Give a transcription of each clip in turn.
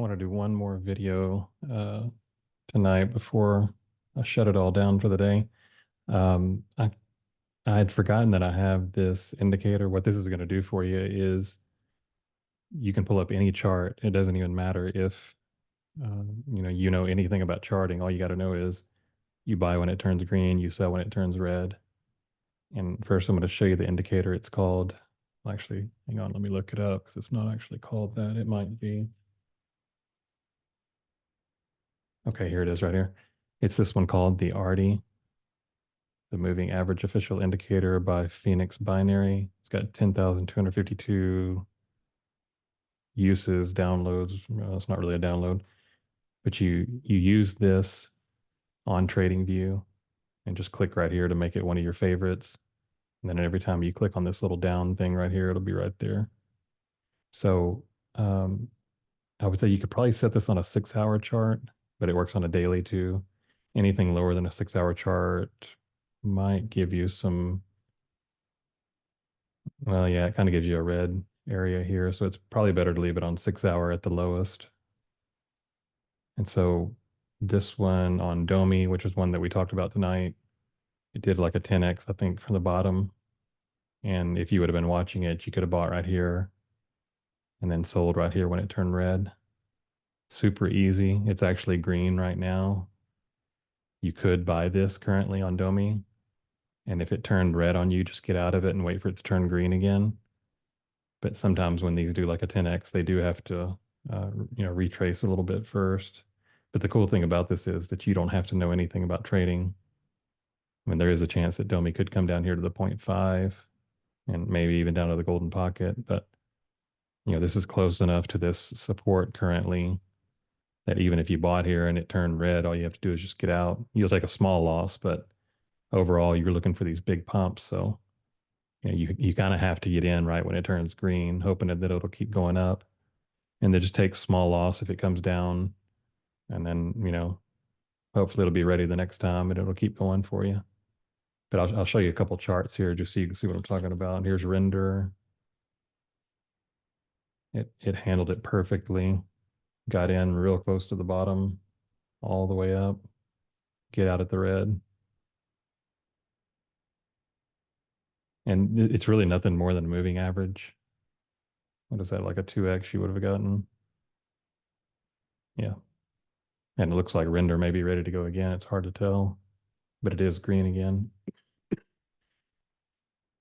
want to do one more video tonight before I shut it all down for the day. Um, I I had forgotten that I have this indicator. What this is going to do for you is you can pull up any chart. It doesn't even matter if you know anything about charting. All you got to know is you buy when it turns green, you sell when it turns red. And first, I'm going to show you the indicator. It's called. Actually, hang on, let me look it up because it's not actually called that. It might be. Okay, here it is right here. It's this one called the ARDI, the Moving Average Official Indicator by Phoenix Binary. It's got 10,252 uses, downloads. Well, it's not really a download, but you use this on TradingView and just click right here to make it one of your favorites. And then every time you click on this little down thing right here, it'll be right there. So I would say you could probably set this on a 6 hour chart, but it works on a daily too. Anything lower than a 6 hour chart might give you some, well, yeah, it kind of gives you a red area here. So it's probably better to leave it on 6 hour at the lowest. And so this one on Domi, which is one that we talked about tonight, it did like a 10x, I think, from the bottom. And if you would have been watching it, you could have bought right here and then sold right here when it turned red. Super easy. It's actually green right now. You could buy this currently on Domi. And if it turned red on you, just get out of it and wait for it to turn green again. But sometimes when these do like a 10x, they do have to, retrace a little bit first. But the cool thing about this is that you don't have to know anything about trading. I mean, there is a chance that Domi could come down here to the 0.5 and maybe even down to the golden pocket. But, this is close enough to this support currently that even if you bought here and it turned red, all you have to do is just get out. You'll take a small loss, but overall, you're looking for these big pumps. So, you kind of have to get in right when it turns green, hoping that it'll keep going up. And then just take small loss if it comes down. And then, hopefully it'll be ready the next time and it'll keep going for you. But I'll show you a couple charts here just so you can see what I'm talking about. Here's render. It handled it perfectly. Got in real close to the bottom, all the way up. Get out at the red. And it's really nothing more than a moving average. What is that, like a 2x you would have gotten? Yeah. And it looks like render may be ready to go again. It's hard to tell, but it is green again.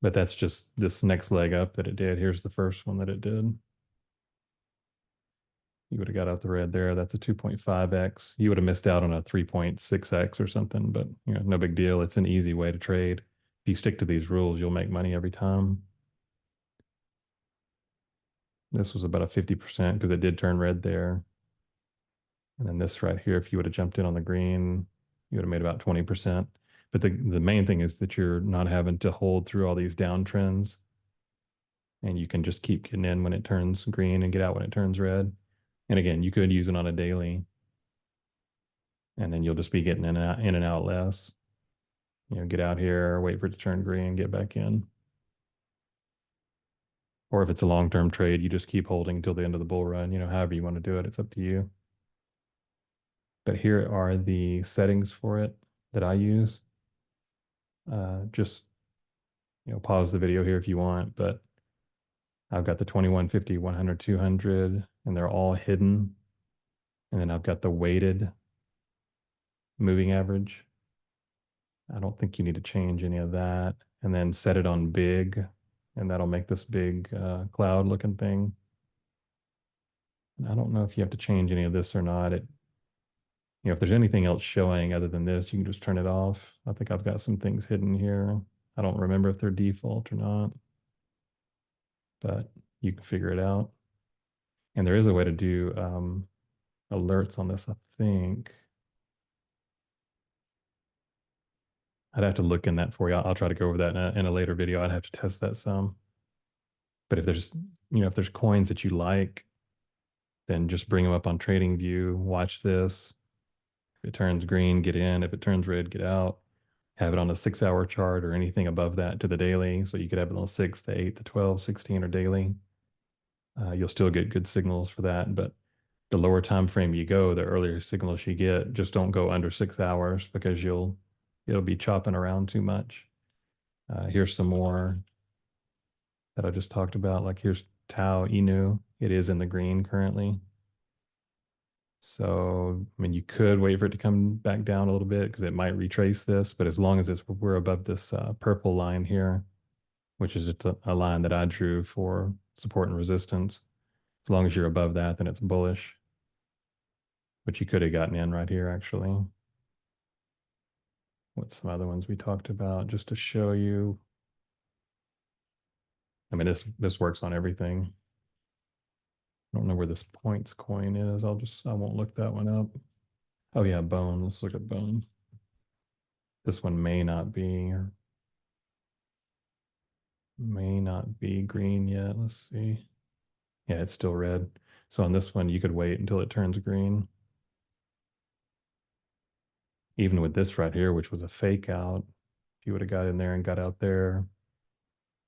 But that's just this next leg up that it did. Here's the first one that it did. You would have got out the red there. That's a 2.5x. You would have missed out on a 3.6x or something, but no big deal. It's an easy way to trade. If you stick to these rules, you'll make money every time. This was about a 50% because it did turn red there. And then this right here, if you would have jumped in on the green, you would have made about 20%. But the main thing is that you're not having to hold through all these downtrends. And you can just keep getting in when it turns green and get out when it turns red. And again, you could use it on a daily. And then you'll just be getting in and out less. Get out here, wait for it to turn green, get back in. Or if it's a long-term trade, you just keep holding until the end of the bull run. However you want to do it, it's up to you. But here are the settings for it that I use. Just pause the video here if you want, but I've got the 21, 50, 100, 200, and they're all hidden. And then I've got the weighted moving average. I don't think you need to change any of that. And then set it on big, and that'll make this big cloud looking thing. And I don't know if you have to change any of this or not. If there's anything else showing other than this, you can just turn it off. I think I've got some things hidden here. I don't remember if they're default or not, but you can figure it out. And there is a way to do alerts on this, I think. I'd have to look in that for you. I'll try to go over that in a later video. I'd have to test that some. But if there's coins that you like, then just bring them up on TradingView, watch this. If it turns green, get in. If it turns red, get out. Have it on a 6 hour chart or anything above that to the daily. So you could have it on 6, the 8, the 12, 16, or daily. You'll still get good signals for that. But the lower time frame you go, the earlier signals you get. Just don't go under 6 hours because it'll be chopping around too much. Here's some more that I just talked about. Like here's Tau Inu. It is in the green currently. So, I mean, you could wait for it to come back down a little bit because it might retrace this, but as long as we're above this purple line here, which is just a line that I drew for support and resistance, as long as you're above that, then it's bullish. But you could have gotten in right here, actually. What's some other ones we talked about just to show you? I mean, this works on everything. I don't know where this points coin is. I won't look that one up. Oh yeah, bone. Let's look at bone. This one may not be green yet. Let's see. Yeah, it's still red. So on this one, you could wait until it turns green. Even with this right here, which was a fake out, if you would have got in there and got out there,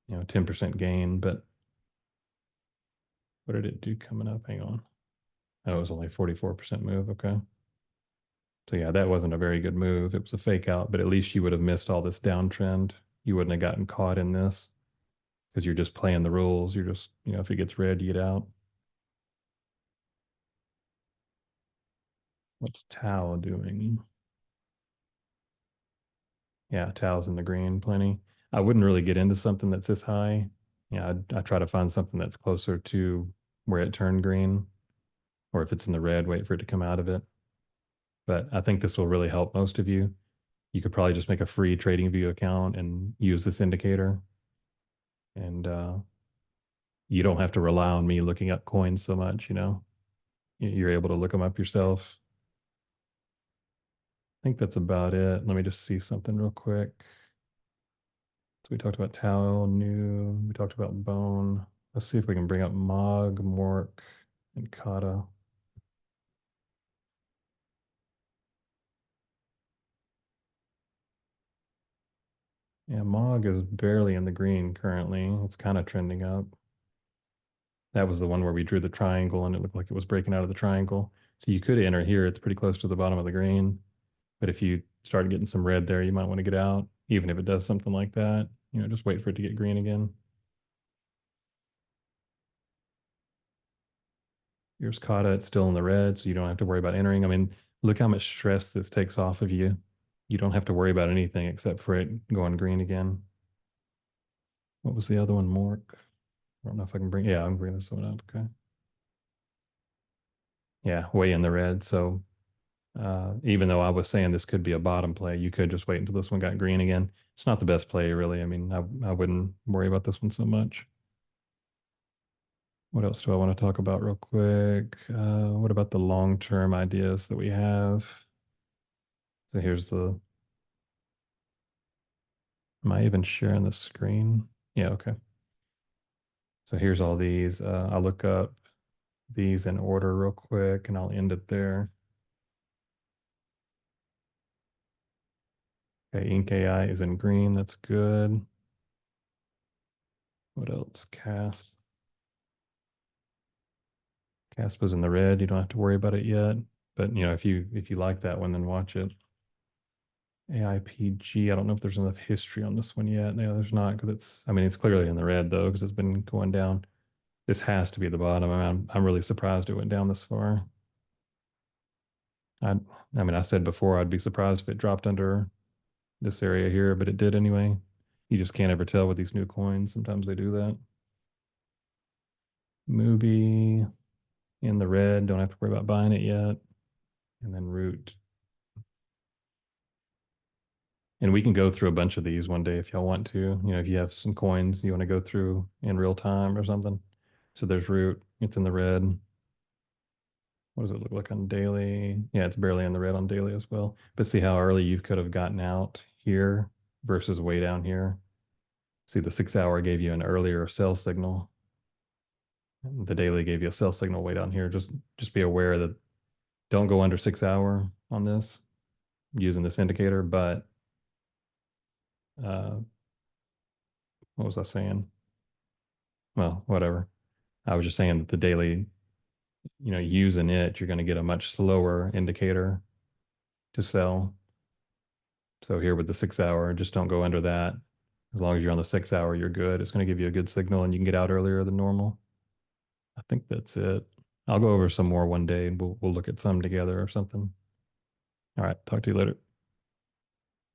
10% gain. But what did it do coming up? Hang on. Oh, it was only 44% move. Okay. So yeah, that wasn't a very good move. It was a fake out, but at least you would have missed all this downtrend. You wouldn't have gotten caught in this because you're just playing the rules. You're just, if it gets red, you get out. What's Tau doing? Yeah, Tau's in the green plenty. I wouldn't really get into something that's this high. Yeah, I try to find something that's closer to where it turned green, or if it's in the red, wait for it to come out of it. But I think this will really help most of you. You could probably just make a free TradingView account and use this indicator. And you don't have to rely on me looking up coins so much, You're able to look them up yourself. I think that's about it. Let me just see something real quick. So we talked about Tau, New, we talked about Bone. Let's see if we can bring up Mog, Mork, and Kata. Yeah, Mog is barely in the green currently. It's kind of trending up. That was the one where we drew the triangle and it looked like it was breaking out of the triangle. So you could enter here. It's pretty close to the bottom of the green. But if you start getting some red there, you might want to get out, even if it does something like that. Just wait for it to get green again. Here's Kata, it's still in the red, so you don't have to worry about entering. I mean, look how much stress this takes off of you. You don't have to worry about anything except for it going green again. What was the other one? Mork. I don't know if I can I can bring this one up. Okay. Yeah, way in the red. So even though I was saying this could be a bottom play, you could just wait until this one got green again. It's not the best play, really. I mean, I wouldn't worry about this one so much. What else do I want to talk about real quick? What about the long-term ideas that we have? So am I even sharing the screen? Yeah, okay. So here's all these. I'll look up these in order real quick and I'll end it there. Okay, Ink AI is in green. That's good. What else? CASP. CASP was in the red. You don't have to worry about it yet. But if you like that one, then watch it. AIPG. I don't know if there's enough history on this one yet. No, there's not because it's clearly in the red though because it's been going down. This has to be the bottom. I'm really surprised it went down this far. I said before I'd be surprised if it dropped under this area here, but it did anyway. You just can't ever tell with these new coins. Sometimes they do that. Mubi in the red. Don't have to worry about buying it yet. And then Root. And we can go through a bunch of these one day if y'all want to. If you have some coins you want to go through in real time or something. So there's Root. It's in the red. What does it look like on daily? Yeah, it's barely in the red on daily as well. But see how early you could have gotten out here versus way down here. See, the 6 hour gave you an earlier sell signal. The daily gave you a sell signal way down here. Just be aware that don't go under 6 hour on this using this indicator. But uh, what was I saying? Well, whatever. I was just saying that the daily using it, you're going to get a much slower indicator to sell. So here with the 6 hour, just don't go under that. As long as you're on the 6 hour, you're good. It's going to give you a good signal and you can get out earlier than normal. I think that's it. I'll go over some more one day and we'll look at some together or something. All right, talk to you later.